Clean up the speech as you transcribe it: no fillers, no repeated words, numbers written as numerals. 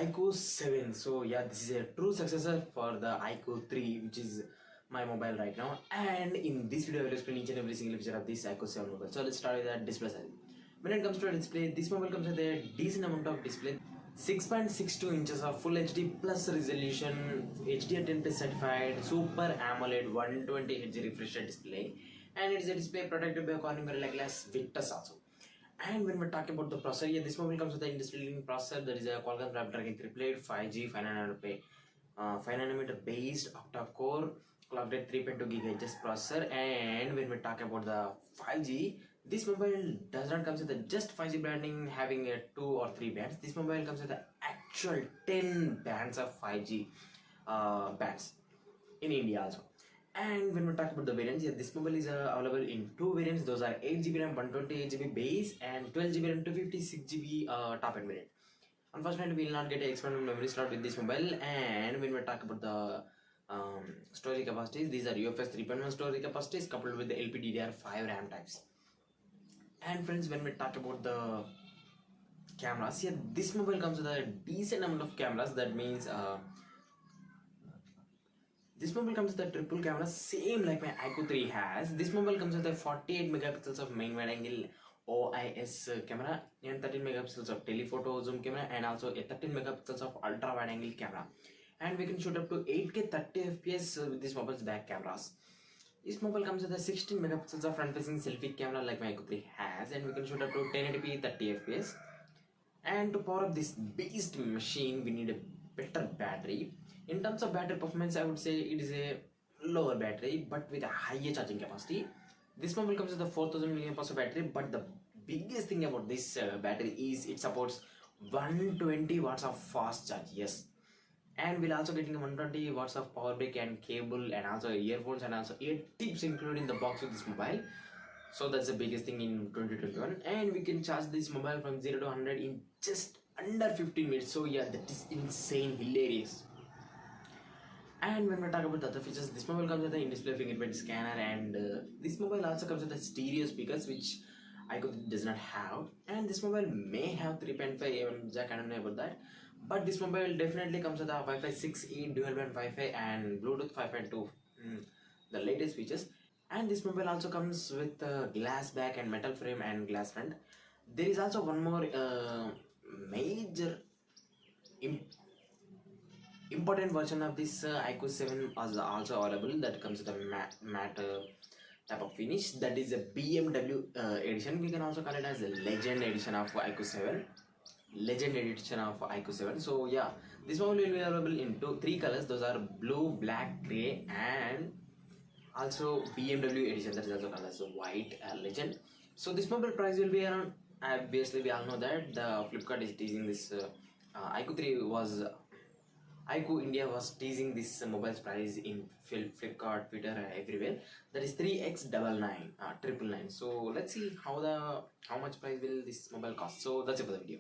Iqoo 7. So yeah, this is a true successor for the Iqoo 3, which is my mobile right now. And in this video, I will explain each and every single feature of this Iqoo 7 mobile. So let's start with the display side. When it comes to a display, this mobile comes with a decent amount of display. 6.62 inches of full HD plus resolution, HDR10 certified, Super AMOLED 120Hz refresh rate display, and it is a display protected by a corning Gorilla Glass Victus also. And when we're talking about the processor, yeah, this mobile comes with an industry-leading processor. That is a Qualcomm Snapdragon 888 5G 5nm based octa-core clocked at 3.2 GHz processor. And when we talk about the 5G, this mobile does not come with just 5G branding having a 2 or 3 bands. This mobile comes with the actual 10 bands of 5G bands in India also. And when we talk about the variants, yeah, this mobile is available in 2 variants. Those are 8GB RAM 128GB base and 12GB RAM 256GB top end variant. Unfortunately, we will not get an expanded memory slot with this mobile. And when we talk about the storage capacities, these are UFS 3.1 storage capacities coupled with the LPDDR5 RAM types. And friends, when we talk about the cameras, yeah, this mobile comes with a decent amount of cameras. That means this mobile comes with a triple camera, same like my Iqoo 3 has. This mobile comes with a 48 megapixels of main wide angle OIS camera and 13 megapixels of telephoto zoom camera and also a 13 megapixels of ultra wide angle camera. And we can shoot up to 8K 30 FPS with this mobile's back cameras. This mobile comes with a 16 megapixels of front facing selfie camera like my Iqoo 3 has, and we can shoot up to 1080p 30 FPS. And to power up this beast machine, we need a better battery. In terms of battery performance, I would say it is a lower battery but with a higher charging capacity. This mobile comes with a 4000 mAh of battery, but the biggest thing about this battery is it supports 120 watts of fast charge. Yes, and we'll also getting 120 watts of power brick and cable and also earphones and also ear tips included in the box with this mobile. So that's the biggest thing in 2021. And we can charge this mobile from 0 to 100 in just under 15 minutes. So yeah, that is insane, hilarious. And when we talk about the other features, this mobile comes with an in-display fingerprint scanner, and this mobile also comes with the stereo speakers, which Iqoo does not have. And this mobile may have 3.5 AM jack, I don't know about that, but this mobile definitely comes with a Wi-Fi 6E dual band Wi-Fi and Bluetooth 5.2, the latest features. And this mobile also comes with glass back and metal frame and glass front. There is also one more major important version of this Iqoo 7 is also available, that comes with a matte type of finish. That is a BMW edition. We can also call it as a legend edition of Iqoo 7. Legend edition of Iqoo 7. So yeah, this mobile will be available in 3 colors. Those are blue, black, grey, and also BMW edition, that is also called as a white legend. So this mobile price will be around, obviously we all know that the Flipkart is teasing this Iqoo 3 was Iqoo India was teasing this mobile's price in Flipkart, Twitter, everywhere. That is 3x99, 999. So let's see how much price will this mobile cost. So that's it for the video.